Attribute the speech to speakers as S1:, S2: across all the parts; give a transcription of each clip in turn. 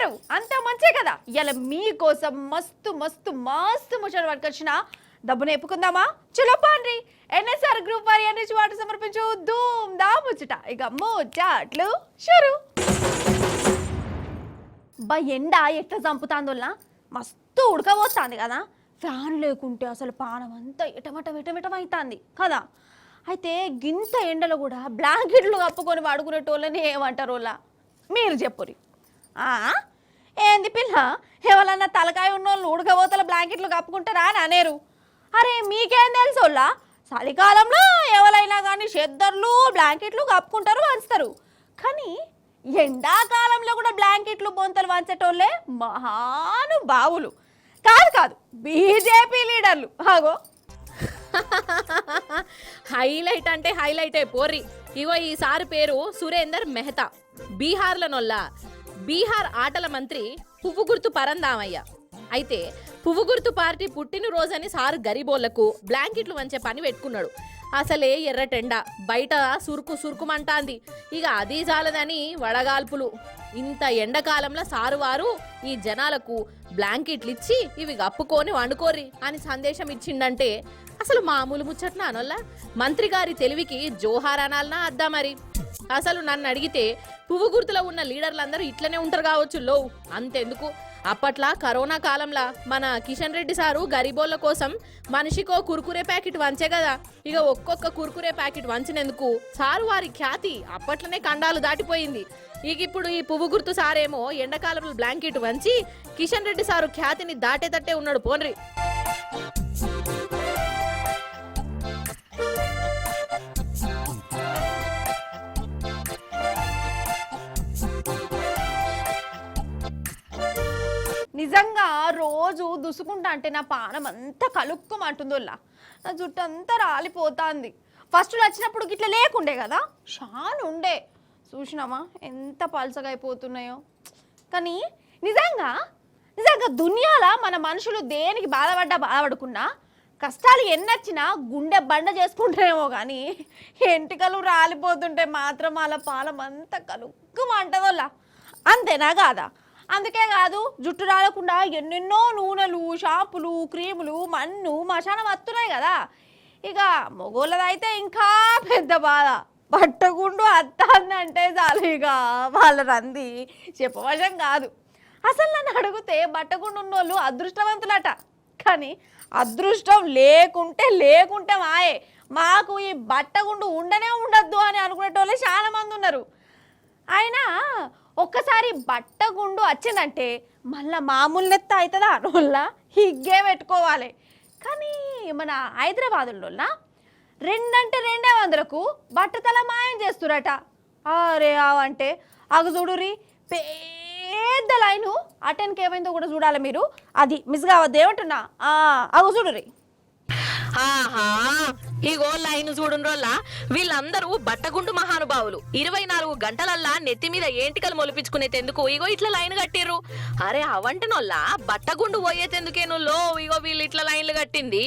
S1: ఎట్లున్నారు? అంతా మంచే కదా? ఇలా మీకోసం మస్తు మస్తు మస్తు ముచ్చట పట్టుకొచ్చిన డబ్బును ఎప్పుకుందామా? చలో పాండ్రి. ఎన్ఎస్ఆర్ గ్రూప్ వారి అన్ని వాటి సమర్పించు ధూమ్ దా ముచ్చట. ఇక ముచ్చట్లు షురు. ఎండ ఎట్లా చంపుతాందోల్లా మస్తు ఉడకబోతుంది కదా. ఫ్యాన్ లేకుంటే అసలు పానం అంతా ఎటమటమవుతుంది కదా. అయితే గింత ఎండలో కూడా బ్లాంకెట్లు కప్పుకొని పడుకునేటోళ్ళని ఏమంటారోళ్ళ మీరు చెప్పురి. ఏంది పిల్ల, ఎవరన్నా తలకాయ ఉన్నోళ్ళు ఉడకబోతల బ్లాంకెట్లు కప్పుకుంటారా అని అనేరు. అరే మీకేం తెలుసోళ్ళా, చలికాలంలో ఎవరైనా కానీ చెద్దర్లు బ్లాంకెట్లు కప్పుకుంటారు, వంచుతారు. కానీ ఎండాకాలంలో కూడా బ్లాంకెట్లు బొంతలు వంచేటోళ్ళే మహానుభావులు. కాదు బీజేపీ లీడర్లు. ఆగో
S2: హైలైట్ అంటే హైలైటే పోర్రి. ఇగో ఈసారి పేరు సురేందర్ మెహతా. బీహార్లనొల్లా. బీహార్ ఆటల మంత్రి పువ్వు గుర్తు పరందామయ్య. అయితే పువ్వు గుర్తు పార్టీ పుట్టినరోజని సారు గరీబోళ్లకు బ్లాంకెట్లు వంచే పని పెట్టుకున్నాడు. అసలే ఎర్రటెండ, బయట సురుకుమంటాంది. ఇక అది చాలదని వడగాల్పులు. ఇంత ఎండాకాలంలో సారు వారు ఈ జనాలకు బ్లాంకెట్లు ఇచ్చి ఇవి కప్పుకొని వండుకోర్రి అని సందేశం ఇచ్చిండంటే అసలు మామూలు ముచ్చట్నా అనొల్లా? మంత్రి గారి తెలివికి జోహార్ అనాలనా అద్దా మరి. అసలు నన్ను అడిగితే పువ్వు గుర్తులో ఉన్న లీడర్లందరూ ఇట్లనే ఉంటారు కావచ్చు. లో అంతెందుకు, అప్పట్లా కరోనా కాలంలో మన కిషన్ రెడ్డి సారు గరీబోళ్ళ కోసం మనిషికో కుర్కురే ప్యాకెట్ వంచే కదా. ఇక ఒక్కొక్క కుర్కురే ప్యాకెట్ వంచినందుకు సారు వారి ఖ్యాతి అప్పట్లోనే కండాలు దాటిపోయింది. ఇక ఇప్పుడు ఈ పువ్వు గుర్తు సారేమో ఎండాకాలంలో బ్లాంకెట్ వంచి కిషన్ రెడ్డి సారు ఖ్యాతిని దాటేటట్టే ఉన్నాడు పోన్రి.
S1: నిజంగా రోజు దుసుకుంటా అంటే నా పానం అంతా కలుక్కుమంటుందోల్లా. నా జుట్టు అంతా రాలిపోతుంది. ఫస్ట్ వచ్చినప్పుడు ఇట్లా లేకుండే కదా, షాన్ ఉండే. చూసినామా ఎంత పల్సగా అయిపోతున్నాయో. కానీ నిజంగా దునియాలో మన మనుషులు దేనికి బాధపడకుండా కష్టాలు ఎన్నొచ్చినా గుండె బండ చేసుకుంటారేమో కానీ ఎంటికలు రాలిపోతుంటే మాత్రం అలా పానం అంతా కలుక్కుమంటదోల్లా. అంతేనా కాదా? అందుకే కాదు, జుట్టు రాలకుండా ఎన్నెన్నో నూనెలు, షాంపులు, క్రీములు, మన్ను, మశానం వస్తున్నాయి కదా. ఇక మొగోళ్ళదైతే ఇంకా పెద్ద బాధ. పట్టగుండు అత్తాందంటే చాలు ఇక వాళ్ళ రంది చెప్పవశం కాదు. అసలు నన్ను అడిగితే బట్టగుండు ఉన్నోళ్ళు అదృష్టవంతులట. కానీ అదృష్టం లేకుంటే మాయే. మాకు ఈ బట్టగుండు ఉండనే ఉండద్దు అని అనుకునేటోళ్ళే చాలా మంది ఉన్నారు. అయినా ఒక్కసారి బట్టగుండు వచ్చిందంటే మళ్ళీ మామూలు నెత్త అవుతుందా అనోళ్ళ హిగ్గే పెట్టుకోవాలి. కానీ మన హైదరాబాదులో 200కు బట్టతల మాయం చేస్తురట. అరే అవంటే అగు చూడురి, పెద్ద లైను. అటెన్కి ఏమైందో కూడా చూడాలి మీరు. అది మిస్ కావద్దు ఏమంటున్నా. అగు చూడురి.
S2: ఆహా, ఇగో లైన్ చూడుండ్రోల్లా. వీళ్ళందరూ బట్టగుండు మహానుభావులు. 24 గంటలల్లా నెత్తి మీద ఏంటికలు మొలిపించుకునేందుకు ఇగో ఇట్లా లైన్ కట్టిర్రు. అరే అవంటనోల్లా, బట్టగుండు పోయేందుకేనుల్లో ఇగో వీళ్ళు ఇట్లా లైన్లు కట్టింది.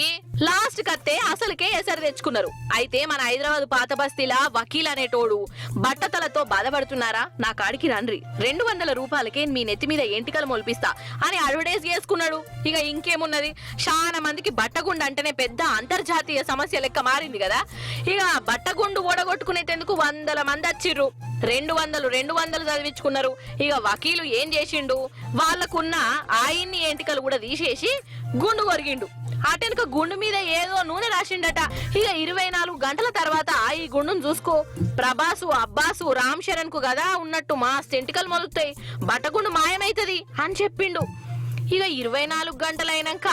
S2: లాస్ట్ కత్తే అసలుకే ఎసరు తెచ్చుకున్నారు. అయితే మన హైదరాబాద్ పాత బస్తీలా వకీల్ అనేటోడు బట్టతలతో బాధపడుతున్నారా, నా కాడికి రండ్రి, 200 రూపాయలకే మీ నెత్తి మీద ఏంటికలు మొలిపిస్తా అని అడ్వర్టైజ్ చేసుకున్నాడు. ఇక ఇంకేమున్నది, చాలా మందికి బట్టగుండు అంటేనే పెద్ద అంతర్జాతీయ సమస్య లెక్క మారింది కదా. ఇక బట్టగుండు ఓడగొట్టుకునేందుకు 100 మంది వచ్చిర్రు. 200 చదివించుకున్నారు. ఇక వకీలు ఏం చేసిండు, వాళ్ళకున్న ఆయన్ని ఏంటికలు కూడా తీసేసి గుండు కొరిగిండు. అటెనక గుండు మీద ఏదో నూనె రాసిండట. ఇక 24 గంటల తర్వాత ఈ గుండును చూసుకో, ప్రభాసు, అబ్బాసు, రామ్ చరణ్ కు కదా ఉన్నట్టు మా ఎంటికలు మొలుగుతాయి, బట్టగుండు మాయమైతది అని చెప్పిండు. ఇక 24 గంటలైనాక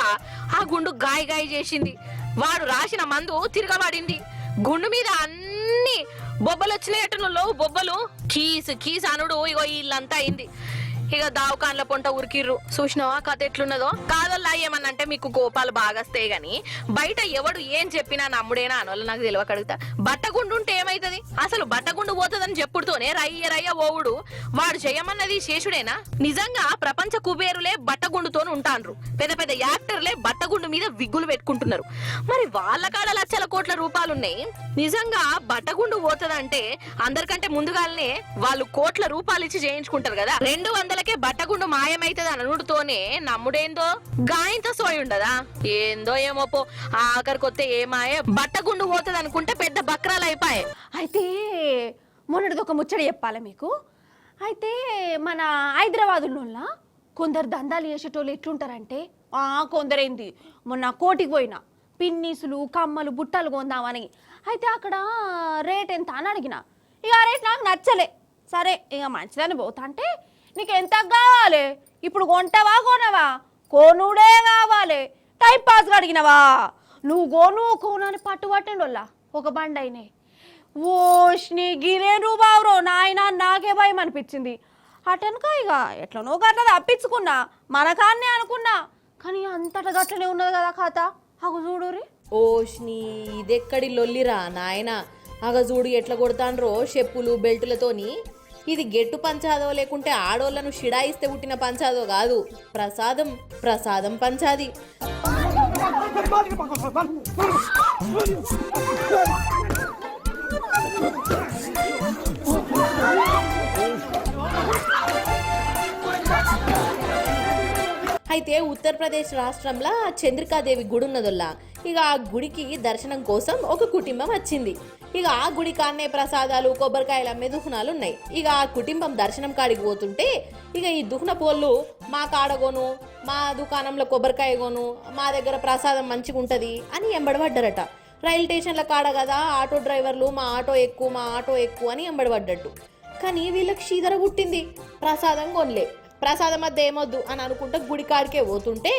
S2: ఆ గుండు గాయ చేసింది. వాడు రాసిన మందు తిరగబడింది. గుండు మీద అన్ని బొబ్బలు వచ్చినాయటనులో బొబ్బలు కీస్ అనుడు ఇగో ఇల్లంతా అయింది. ఇక దావకాన్ల పొంట ఉరికిర్రు. చూసినావా కథ ఎట్లున్నదో? కాదల్లా ఏమన్నంటే మీకు కోపాలు బాగస్తాయి గాని బయట ఎవడు ఏం చెప్పినా నమ్ముడేనా అనోళ్ళు నాకు తెలియక అడుగుతా. బట్టగుండు ఉంటే ఏమైతది? అసలు బట్టగుండు పోతుందని చెప్పుడుతోనే రయ్య ఓవుడు. వాడు చేయమన్నది శేషుడేనా? నిజంగా ప్రపంచ కుబేరులే బట్టగుండుతో ఉంటాన్రు. పెద్ద యాక్టర్లే బట్టగుండు మీద విగ్గులు పెట్టుకుంటున్నారు. మరి వాళ్ళ కాడ లక్షల కోట్ల రూపాయలున్నాయి. నిజంగా బట్టగుండు పోతుందంటే అందరికంటే ముందుగానే వాళ్ళు కోట్ల రూపాయలు ఇచ్చి చేయించుకుంటారు కదా. 200 రోజులకే బట్టగుండు మాయమైతుంది అనుడుతోనే నమ్ముడేందో గాయంతో సోయి ఉండదా ఏందో ఏమో పో ఆఖరికొత్తే ఏమాయే బట్టగుండు పోతుంది అనుకుంటే పెద్ద బక్రాలు అయిపోయాయి.
S1: అయితే మొన్నటిది ఒక ముచ్చడి చెప్పాలి మీకు. అయితే మన హైదరాబాదులో కొందరు దందాలు చేసేటోళ్ళు ఎట్లుంటారంటే కొందరేంది మొన్న కోటికి పోయినా పిన్నీసులు కమ్మలు బుట్టలు కొందామని. అయితే అక్కడ రేట్ ఎంత అని అడిగిన. ఇక ఆ రేట్ నాకు నచ్చలే. సరే ఇక మంచిదని పోతా అంటే నీకు ఎంత కావాలి, ఇప్పుడు కొంటావా కొనవా, కొనుడే కావాలి, టైం పాస్గా అడిగినవా, నువ్వు కోనని పట్టుబట్టండి వాళ్ళ ఒక బండి అయినాయి. ఓష్ని గిరేను బావురో నాయన, నాకే భయం అనిపించింది. అటెనక ఇక ఎట్లనో గట్ల తప్పించుకున్నా, మనకాన్నే అనుకున్నా. కానీ అంతటా గట్లనే ఉన్నది కదా కథ. అగ చూడురి.
S3: ఓష్ని ఇదెక్కడి లొల్లిరా నాయన. అగ చూడు ఎట్లా కొడతాండ్రో చెప్పులు బెల్టులతోని. ఇది గెట్టు పంచాదో లేకుంటే ఆడోళ్లను షిడాయిస్తే పుట్టిన పంచాదో కాదు, ప్రసాదం ప్రసాదం పంచాది. అయితే ఉత్తరప్రదేశ్ రాష్ట్రంలో చంద్రికాదేవి గుడి ఉన్నదల్లా. ఇక ఆ గుడికి దర్శనం కోసం ఒక కుటుంబం వచ్చింది. ఇక ఆ గుడి కాన్నే ప్రసాదాలు కొబ్బరికాయలు అమ్మే దుకాణాలు ఉన్నాయి. ఇక ఆ కుటుంబం దర్శనం కాడికి పోతుంటే ఇక ఈ దుకాణ పోళ్ళు మా కాడగోను, మా దుకాణంలో కొబ్బరికాయ కొను, మా దగ్గర ప్రసాదం మంచిగా ఉంటుంది అని ఎంబడబడ్డారట. రైలు స్టేషన్ల కాడ కదా ఆటో డ్రైవర్లు మా ఆటో ఎక్కువ అని ఎంబడబడ్డట్టు. కానీ వీళ్ళకి షీదర పుట్టింది, ప్రసాదం కొనలే. ప్రసాదం మధ్య ఏమొద్దు అని అనుకుంటే గుడి కాడికే పోతుంటే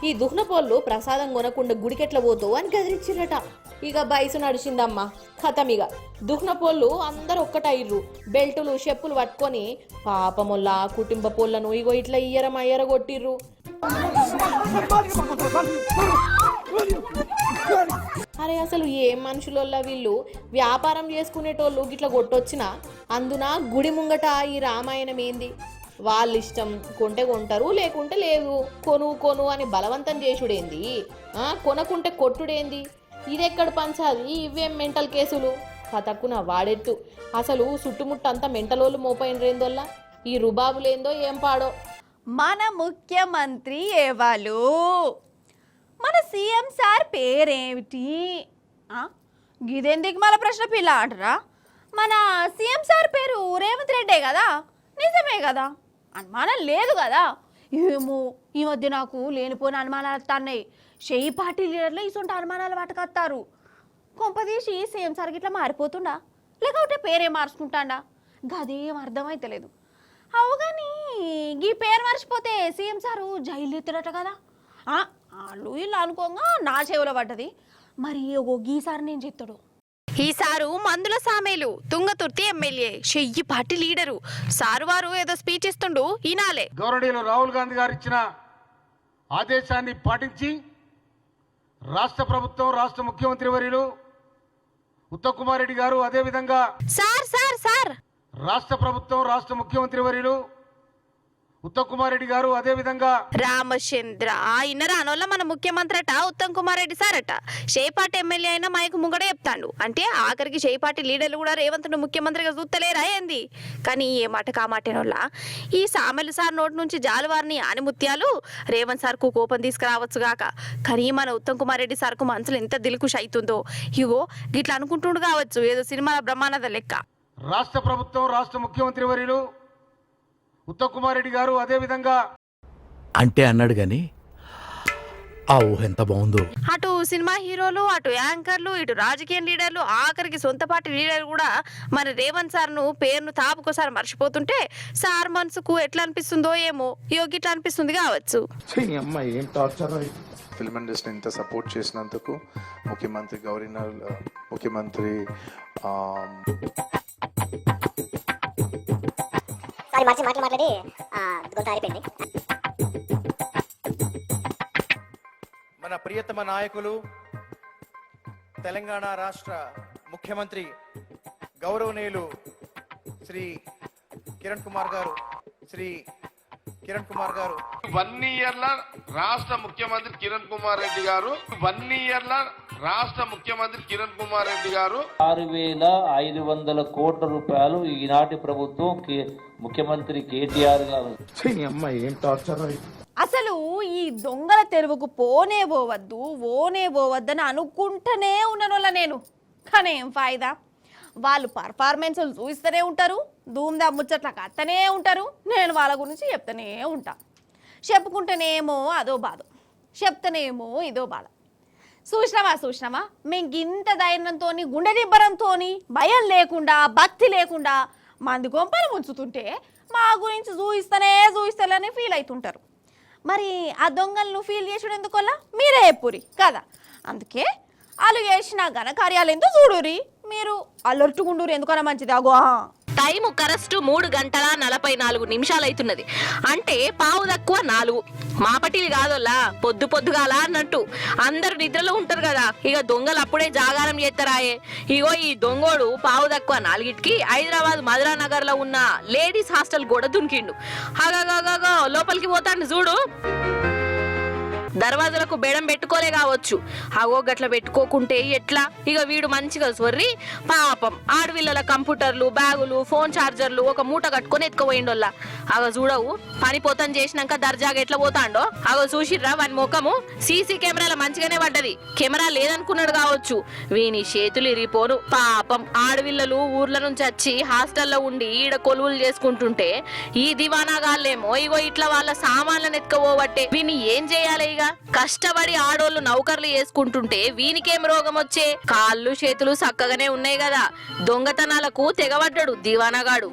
S3: ఈ దుహ్నపోళ్ళు ప్రసాదం కొనకుండా గుడికెట్లా పోతావు అని గదిరిచ్చిరట. ఇక బయసు నడిచిందమ్మా కథం. ఇక దుహ్నపోళ్ళు అందరు ఒక్కటయ్యర్రు, బెల్టులు చెప్పులు పట్టుకొని పాపముల్లా కుటుంబ పోళ్ళను ఇగో ఇట్లా ఇయ్యర కొట్టిర్రు. అరే అసలు ఏం మనుషులోళ్ళ వీళ్ళు, వ్యాపారం చేసుకునేటోళ్ళు గిట్లా కొట్టొచ్చినా అందున గుడి ముంగట ఈ రామాయణం ఏంది? వాళ్ళ ఇష్టం, కొంటే కొంటారు లేకుంటే లేదు, కొను అని బలవంతం చేసుడేంది, కొనకుంటే కొట్టుడేంది? ఇదెక్కడ పంచాది? ఇవేం మెంటల్ కేసులు కథక్కున వాడెట్టు. అసలు చుట్టుముట్టంతా మెంటలోళ్ళు మోపైనరేందోల్లా, ఈ రుబాబులేందో ఏం పాడో.
S1: మన ముఖ్యమంత్రి ఏవాళ్ళు, మన సీఎం సార్ పేరేమిటి? గిదెందుకు మళ్ళీ ప్రశ్న పిల్ల అంటారా? మన సీఎం సార్ పేరు రేవంత్ రెడ్డే కదా, నిజమే కదా, అనుమానం లేదు కదా. ఏమో ఈ మధ్య నాకు లేనిపోయిన అనుమానాలు వస్తున్నాయి. షెయి పార్టీ లీడర్లు ఇటువంటి అనుమానాలు పట్టుకొస్తారు. కొంపదీసి సీఎం సార్కి ఇట్లా మారిపోతుండా లేకపోతే పేరే మార్చుకుంటాడా? గదేం అర్థమైతలేదు. అవు కానీ ఈ పేరు మర్చిపోతే సీఎం సారు జైలు ఎత్తుడట కదా. వాళ్ళు వీళ్ళు అనుకోగా నా చెవులో పడ్డది. మరి గీసారి నేను చెప్తాడు. ఈసారు మందుల సామేలు తుంగతుర్తి ఎమ్మెల్యే షెయ్యి పార్టీ లీడరు సారు వారు ఏదో స్పీచ్ ఇస్తుండు ఈనాలే.
S4: గౌరవనీయులు రాహుల్ గాంధీ గారు ఇచ్చిన ఆదేశాన్ని పాటించి రాష్ట్ర ప్రభుత్వం, రాష్ట్ర ముఖ్యమంత్రి వర్యులు ఉత్తమ్ కుమార్ రెడ్డి గారు, అదేవిధంగా రాష్ట్ర ప్రభుత్వం, రాష్ట్ర ముఖ్యమంత్రి వర్యులు ఉత్తమ్ కుమార్ రెడ్డి గారు, అదేవిధంగా
S1: రామచంద్ర ఇన్నర అనోళ్ళ మన ముఖ్యమంత్రి అట ఉత్తమ్ కుమార్ రెడ్డి సార్ అట. షేపాటి ఎమ్మెల్యే అయినా మైకు ముంగడే చెప్తాడు. అంటే ఆఖరికి షేపాటి లీడర్లు కూడా రేవంత్ ముఖ్యమంత్రిగా చూస్తలేరా ఏంది? కానీ ఏ మాట కామాటేనోళ్ళ ఈ సామెలు సార్ నోటి నుంచి జాలువారిని ఆనిముత్యాలు రేవంత్ సార్కు కోపం తీసుకురావచ్చు గాక. కానీ మన ఉత్తమ్ కుమార్ రెడ్డి సార్కు మనసులో ఎంత దిల్కుష్ అవుతుందో ఇగో గిట్లా అనుకుంటుండు కావచ్చు, ఏదో సినిమాల బ్రహ్మానంద లెక్క.
S4: రాష్ట్ర ప్రభుత్వం, రాష్ట్ర ముఖ్యమంత్రి వర్యులు ఉత్తమ్ కుమార్ రెడ్డి గారు, అదేవిధంగా
S5: అంటే అన్నాడు గాని ఆ ఊహ ఎంత బాగుందో.
S1: అటు సినిమా హీరోలు, అటు యాంకర్లు, ఇటు రాజకీయ లీడర్లు, ఆఖరికి సొంత పార్టీ లీడర్లు కూడా మరి రేవంత్ సార్ను పేరును తాపుకోసారి మర్చిపోతుంటే సార్ మనసుకు ఎట్లా అనిపిస్తుందో ఏమో యోగిట్లా అనిపిస్తుంది కావచ్చు.
S6: ఫిల్మ్ ఇండస్ట్రీ ఇంత సపోర్ట్ చేసినందుకు ముఖ్యమంత్రి ముఖ్యమంత్రి
S7: మాట్లాడి గొంతారిపోయింది.
S8: మన ప్రియతమ నాయకులు తెలంగాణ రాష్ట్ర ముఖ్యమంత్రి గౌరవనీయులు శ్రీ కిరణ్ కుమార్ గారు
S9: 1 ఇయర్ ల రాష్ట్ర ముఖ్యమంత్రి కిరణ్ కుమార్ రెడ్డి గారు 1 ఇయర్ ల రాష్ట్ర ముఖ్యమంత్రి కిరణ్ కుమార్ రెడ్డి గారు
S10: 6,500 కోట్ల రూపాయలు ఈనాటి ప్రభుత్వం ముఖ్యమంత్రి కేటీఆర్ గారు.
S1: అసలు ఈ దొంగల తెరువుకు పోనే పోవద్దని అనుకుంటూనే ఉన్నాను నేను. కానీ ఏం ఫాయిదా, వాళ్ళు పర్ఫార్మెన్స్లు చూపిస్తూనే ఉంటారు, ధూమ్దా ముచ్చట్లకు అత్తనే ఉంటారు. నేను వాళ్ళ గురించి చెప్తూనే ఉంటా. చెప్పుకుంటేనేమో అదో బాధ, చెప్తేనేమో ఇదో బాధ. చూసినావా మేము ఇంత ధైర్యంతో, గుండె నిబ్బరంతో, భయం లేకుండా, భక్తి లేకుండా మంది గొంపలు ముంచుతుంటే మా గురించి చూయిస్తలేని ఫీల్ అవుతుంటారు. మరి ఆ దొంగలను ఫీల్ చేసుడు ఎందుకోలా మీరే చెప్పురి కదా. అందుకే వాళ్ళు చేసిన ఘనకార్యాలు ఎందుకు చూడురి, మీరు అలర్టుగుండూరు ఎందుకన్నా మంచిది. అగో
S2: టైము కరెక్ట్ 3 గంటల 44 నిమిషాలు అవుతున్నది. అంటే పావు తక్కువ 4. మాపటిది కాదోల్లా, పొద్దుగాల అన్నట్టు అందరు నిద్రలో ఉంటారు కదా. ఇక దొంగలు అప్పుడే జాగారం చేస్తారాయే. ఇగో ఈ దొంగోడు పావు తక్కువ 4కి హైదరాబాద్ మధురానగర్ లో ఉన్న లేడీస్ హాస్టల్ గోడ దునికిండు. హాగా లోపలికి పోతాండు చూడు. దర్వాజలకు బేడం పెట్టుకోలే కావచ్చు, అగో గట్ల పెట్టుకోకుంటే ఎట్లా. ఇక వీడు మంచిగా సొర్రి పాపం ఆడవిల్లల కంప్యూటర్లు, బ్యాగులు, ఫోన్ ఛార్జర్లు ఒక మూట కట్టుకొని ఎత్తుకుపోయిండోల్లా. అగో చూడవు పని పోతం చేసినాక దర్జాగా ఎట్లా పోతాండో. అగో చూసిర్రా వాని ముఖము సీసీ కెమెరాల మంచిగానే పడ్డది. కెమెరా లేదనుకున్నాడు కావచ్చు, వీని చేతులు ఇరిగిపోను. పాపం ఆడవిల్లలు ఊర్ల నుంచి వచ్చి హాస్టల్లో ఉండి ఈడ కొలువులు చేసుకుంటుంటే ఈ దివానాగాళ్ళేమో ఇగో ఇట్లా వాళ్ళ సామాన్లను ఎత్తుకపోబట్టే. వీని ఏం చేయాలి? ఇక కష్టపడి ఆడోళ్ళు నౌకర్లు వేసుకుంటుంటే వీనికేం రోగం వచ్చే? కాళ్ళు చేతులు చక్కగానే ఉన్నాయి కదా. దొంగతనాలకు తెగబడ్డాడు దివానగాడు.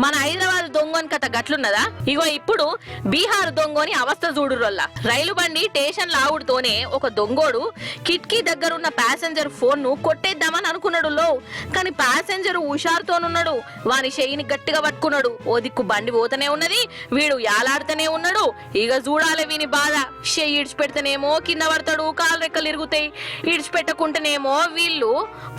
S2: మన హైదరాబాద్ దొంగని కథ గట్లున్నదా? ఇగో ఇప్పుడు బీహార్ దొంగని అవస్థ చూడురోల్లా. రైలు బండి స్టేషన్ లావుడుతోనే ఒక దొంగోడు కిటికీ దగ్గరున్న ప్యాసింజర్ ఫోన్ ను కొట్టేద్దామని అనుకున్నాడు లో. కానీ ప్యాసింజర్ హుషారుతోనున్నాడు, వాని చెయ్యిని గట్టిగా పట్టుకున్నాడు. ఓ దిక్కు బండి పోతూనే ఉన్నది, వీడు యాలాడుతూనే ఉన్నాడు. ఇక చూడాలి వీని బాధ. చెయ్యి ఇడిచిపెడితేనేమో కింద పడతాడు, కాలు రెక్కలు ఇరుగుతాయి. ఇడిచిపెట్టకుంటేనేమో వీళ్ళు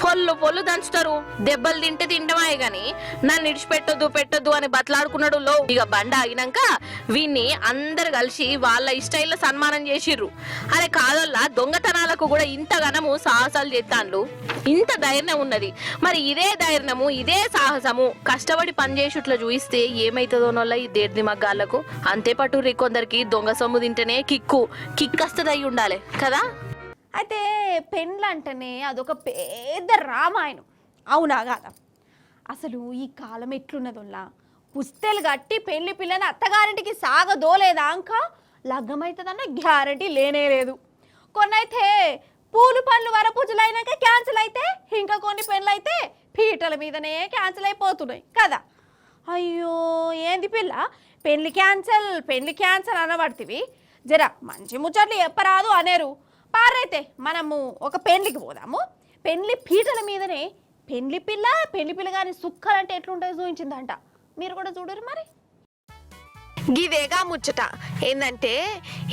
S2: పొల్లు దంచుతారు. దెబ్బలు తింటమాయే గాని నన్ను ఇడిచిపెట్టొద్దు అని బతలాడుకున్నాడు లో. ఇక బండ ఆగినాక వీన్ని అందరు కలిసి వాళ్ళ ఇష్టైల సన్మానం చేసిర్రు. అరే కాదల్లా, దొంగతనాలకు కూడా ఇంత ఘనము సాహసాలు చేస్తాండ్లు, ఇంత ధైర్యం ఉన్నది. మరి ఇదే ధైర్యము, ఇదే సాహసము కష్టపడి పనిచేసుట్లా చూయిస్తే ఏమైతుందోనోళ్ళ ఈ దేర్ది మగ్గాళ్లకు. అంతే పట్టుర్రి, కొందరికి దొంగ సొమ్ము తింటేనే కిక్కస్తది అయి ఉండాలి కదా.
S1: అయితే పెండ్లంటేనే అదొక పెద్ద రామాయణం, అవునా కాదా? అసలు ఈ కాలం ఎట్లున్నదోల్లా, పుస్తెలు కట్టి పెళ్లి పిల్లని అత్తగారింటికి సాగదోలేదాక లగ్గమవుతుందన్న గ్యారంటీ లేనే లేదు. కొన్నైతే పూలు పండ్లు వరపూజలు అయినాక క్యాన్సిల్ అయితే, ఇంకా కొన్ని పెళ్ళి అయితే పీటల మీదనే క్యాన్సిల్ అయిపోతున్నాయి కదా. అయ్యో ఏంది పిల్ల, పెళ్లి క్యాన్సిల్ అనబడుతుంది. జర మంచి ముచ్చట్లు చెప్పరాదు అనేరు. పారైతే మనము ఒక పెళ్లికి పోదాము. పెళ్లి పీటల మీదనే పెళ్లి పిల్ల కానీ సుక్కలంటే ఎట్లుంటాయో చూపించిందంట. మీరు కూడా చూడరు మరి. గిదేగా ముచ్చట. ఏందంటే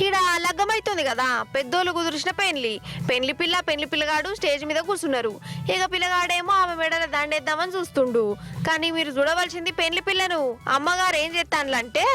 S1: ఈడ లగ్గమైతుంది కదా, పెద్దోళ్ళు కుదిరిసిన పెళ్లి పిల్లగాడు స్టేజ్ మీద కూర్చున్నారు. ఇక పిల్లగాడేమో ఆమె మెడల దండేద్దామని చూస్తుండు. కానీ మీరు చూడవలసింది పెళ్లి పిల్లను. అమ్మగారు ఏం చేస్తానులంటే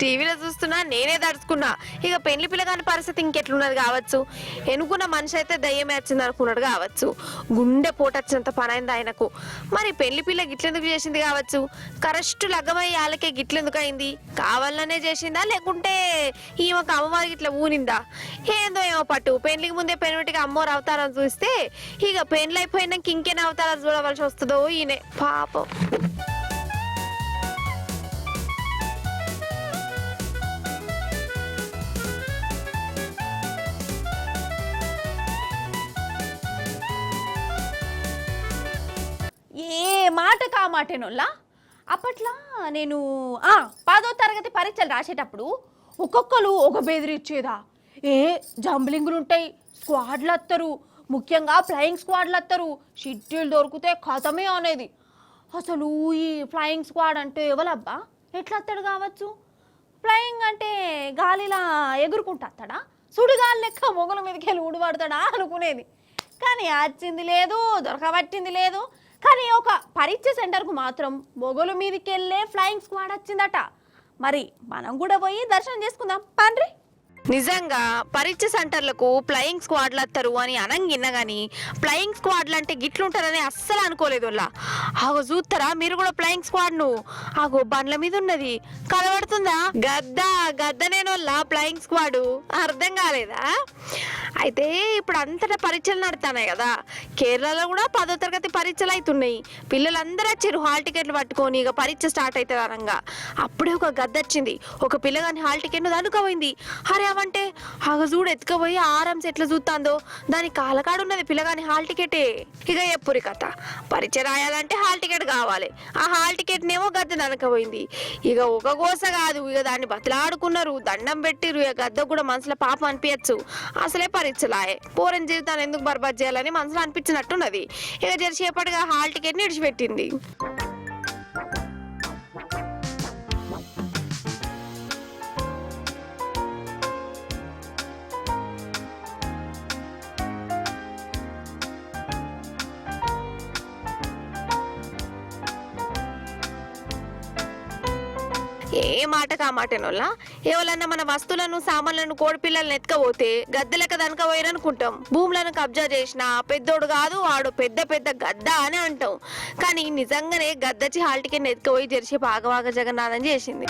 S1: టీవీలో చూస్తున్నా, నేనే దడుచుకున్నా. ఇక పెళ్లి పిల్లగాని పరిస్థితి ఇంకెట్లున్నది కావచ్చు. ఎనుకున్న మనిషి అయితే దయ్యం వచ్చింది అనుకున్నాడు కావచ్చు. గుండె పోటొచ్చినంత పని అయింది ఆయనకు. మరి పెళ్లి పిల్ల గిట్లెందుకు చేసింది కావచ్చు? కరెక్ట్ లగ్గమయ్యే వాళ్ళకే గిట్లెందుకు అయింది? కావాలనే చేసిందా, లేకుంటే ఈమెకు అమ్మవారికి ఇట్లా ఊనిందా? ఏందో ఏమో పట్టు. పెళ్లికి ముందే పెనుటికి అమ్మవారు అవతారం చూస్తే ఇక పెళ్లి అయిపోయినాక ఇంకేనా అవతారాలు చూడవలసి వస్తుందో ఈయనే పాపం. కామాటేనోళ్ళ అప్పట్లో నేను 10వ తరగతి పరీక్షలు రాసేటప్పుడు ఒక్కొక్కరు ఒక బెదిరిచ్చేదా. జంబ్లింగ్లు ఉంటాయి, స్క్వాడ్లు వస్తారు, ముఖ్యంగా ఫ్లయింగ్ స్క్వాడ్లు వస్తారు, షిడ్యూల్ దొరికితే కథమే అనేది. అసలు ఈ ఫ్లయింగ్ స్క్వాడ్ అంటే ఎవరబ్బా, ఎట్లా వస్తాడు కావచ్చు? ఫ్లయింగ్ అంటే గాలిలా ఎగురుకుంటా వస్తాడా, సుడిగాలి లెక్క మొగల మీదకి వెళ్ళి ఊడిపడతాడా అనుకునేది. కానీ వచ్చింది లేదు, దొరకబట్టింది లేదు. కానీ ఒక పరీక్ష సెంటర్కు మాత్రం మొగల మీదకి వెళ్ళే ఫ్లయింగ్ స్క్వాడ్ వచ్చిందట. మరి మనం కూడా పోయి దర్శనం చేసుకుందాం పండ్రి.
S2: నిజంగా పరీక్ష సెంటర్లకు ఫ్లయింగ్ స్క్వాడ్లు వస్తారు అని అనంగిన్న కానీ ఫ్లయింగ్ స్క్వాడ్లు అంటే గిట్లుంటారని అస్సలు అనుకోలేదు. ఆగో చూస్తారా మీరు కూడా ఫ్లయింగ్ స్క్వాడ్ను? ఆగో బండ్ల మీద ఉన్నది కనబడుతుందా? గద్దనేనోళ్ళ ఫ్లయింగ్ స్క్వాడ్ అర్థం కాలేదా? అయితే ఇప్పుడు అంతటా పరీక్షలు నడుతున్నాయి కదా, కేరళలో కూడా 10వ తరగతి పరీక్షలు అవుతున్నాయి. పిల్లలందరూ వచ్చారు హాల్ టికెట్లు పట్టుకొని, ఇక పరీక్ష స్టార్ట్ అవుతుంది అనగా అప్పుడే ఒక గద్ద వచ్చింది. ఒక పిల్లగాని హాల్ టికెట్ను దనుకోపోయింది. అరే అంటే చూడు ఎత్తుకపోయి ఆరామ్స్ ఎట్లా చూస్తాందో, దాని కాలకాడున్నది పిల్లగాని హాల్ టికెటే. ఇక ఎప్పురి కథ, పరీక్ష రాయాలంటే హాల్ టికెట్ కావాలి. ఆ హాల్ టికెట్ నేమో గద్ద ననకపోయింది. ఇక ఒక గోస కాదు, ఇక దాన్ని బతిలాడుకున్నారు, దండం పెట్టిరు. ఇక గద్ద కూడా మనసులో పాపం అనిపించచ్చు, అసలే పరీక్షలాయే, పోరని జీవితాన్ని ఎందుకు బర్బాద్ చేయాలని మనసులో అనిపించినట్టున్నది. ఇక జరిసేపటిగా హాల్ టికెట్ ని విడిచిపెట్టింది. ఏ మాట కామాటేనోళ్ళ, ఎవరన్నా మన వస్తువులను సామాన్లను కోడిపిల్లలను ఎత్తుకపోతే గద్దె లెక్క దనకపోయారనుకుంటాం. భూములను కబ్జా చేసిన పెద్దోడు కాదు వాడు పెద్ద పెద్ద గద్ద అని అంటాం. కానీ నిజంగానే గద్దచ్చి హాల్ టికెట్ ఎత్తుకపోయి జరిసే భాగవాగ జగన్నాథం చేసింది.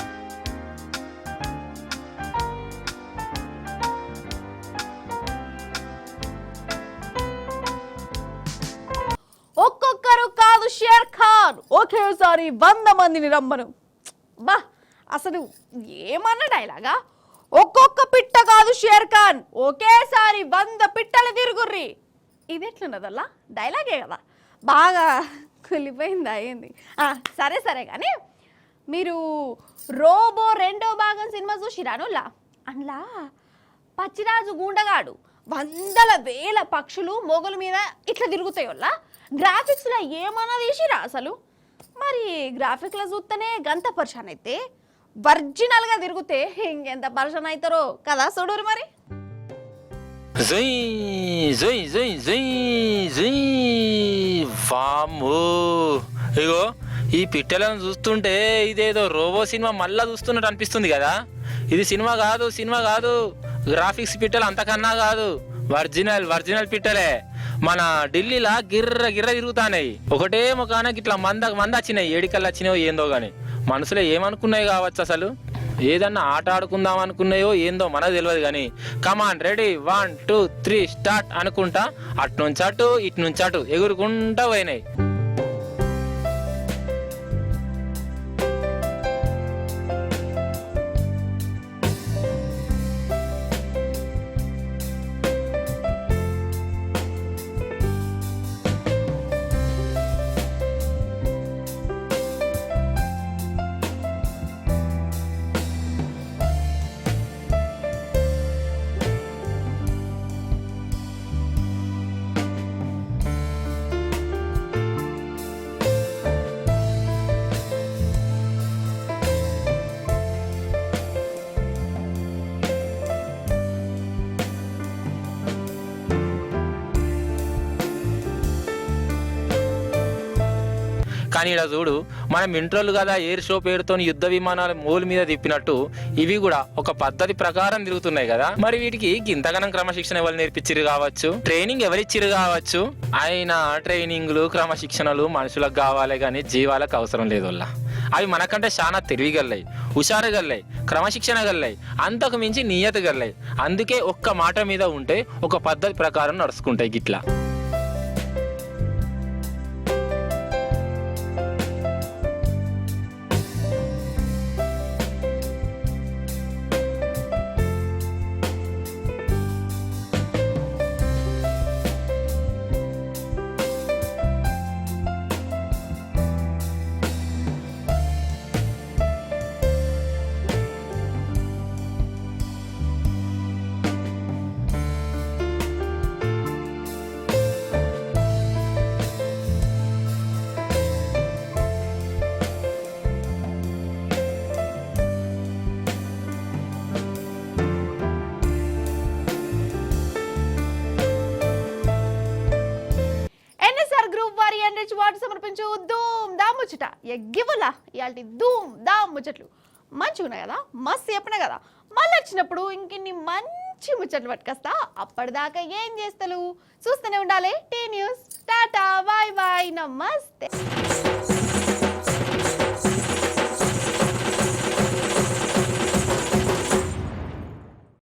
S1: ఒక్కొక్కరు కాదు షేర్ ఖాన్, ఒకేసారి 100 మందిని రమ్మను. బా అసలు ఏమన్నా డైలాగా? ఒక్కొక్క పిట్ట కాదు షేర్ ఖాన్, ఒకేసారి 100 పిట్టలు తిరుగుర్రి. ఇది ఎట్లున్నదల్లా డైలాగే కదా, బాగా కులిపోయింది అయ్యింది. సరే సరే కానీ మీరు రోబో 2వ భాగం సినిమా చూసిరానులా? అందులో పచ్చిరాజు గూండగాడు వందల వేల పక్షులు మొగల మీద ఇట్లా తిరుగుతాయి వాళ్ళ. గ్రాఫిక్స్లో ఏమన్నా తీసిరా అసలు? మరి గ్రాఫిక్లో చూస్తేనే గంత పర్షాన్ అయితే ఒరిజినల్గా తిరిగితే ఇంకెంత పర్షాన్ అవుతారో కదా, చూడరు మరి.
S11: ఇగో ఈ పిట్టలను చూస్తుంటే ఇదేదో రోబో సినిమా మళ్ళా చూస్తున్నట్టు అనిపిస్తుంది కదా. ఇది సినిమా కాదు, గ్రాఫిక్స్ పిట్టలు అంతకన్నా కాదు, ఒరిజినల్ పిట్టలే. మన ఢిల్లీలా గిర్ర తిరుగుతాయి. ఒకటే ముఖానకి ఇట్లా మంద వచ్చినాయి, ఏడికల్లా వచ్చినాయో ఏందో గాని. మనసులో ఏమనుకున్నాయి కావచ్చు, అసలు ఏదన్నా ఆట ఆడుకుందాం అనుకున్నాయో ఏందో మనకు తెలియదు కానీ కమాన్ రెడీ 1 2 3 స్టార్ట్ అనుకుంటా అట్నుంచి అటు ఇట్నుంచి అటు ఎగురుకుంటా పోయినాయి. కానీ ఇలా చూడు, మనం ఇంట్రోలు కదా ఎయిర్ షో పేరుతో యుద్ధ విమానాలు మూల మీద తిప్పినట్టు ఇవి కూడా ఒక పద్ధతి ప్రకారం తిరుగుతున్నాయి కదా. మరి వీటికి ఇంతగానం క్రమశిక్షణ ఎవరు నేర్పించిరు కావచ్చు, ట్రైనింగ్ ఎవరిచ్చిరు కావచ్చు. అయినా ట్రైనింగ్లు క్రమశిక్షణలు మనుషులకు కావాలి కానీ జీవాలకు అవసరం లేదు. అవి మనకంటే చాలా తెలివిగల్లాయి, హుషారు గల్లాయి, క్రమశిక్షణ గల్లాయి, అంతకు మించి నియత గల్లాయి. అందుకే ఒక్క మాట మీద ఉంటే ఒక పద్ధతి ప్రకారం నడుచుకుంటాయి గిట్లా.
S1: వాటి సమర్పించు ధూమ్ దామ్ ముచ్చట ఎగ్గివలా ఇవాళ ధూమ్ దామ్ ముచ్చట్లు మంచిగా ఉన్నాయి కదా, మస్తు చెప్పినా కదా. మళ్ళీ వచ్చినప్పుడు ఇంకిన్ని మంచి ముచ్చట్లు పట్టుకొస్తా. అప్పటిదాకా ఏం చేస్తావు, చూస్తూనే ఉండాలి T News. Ta-ta bye bye నమస్తే.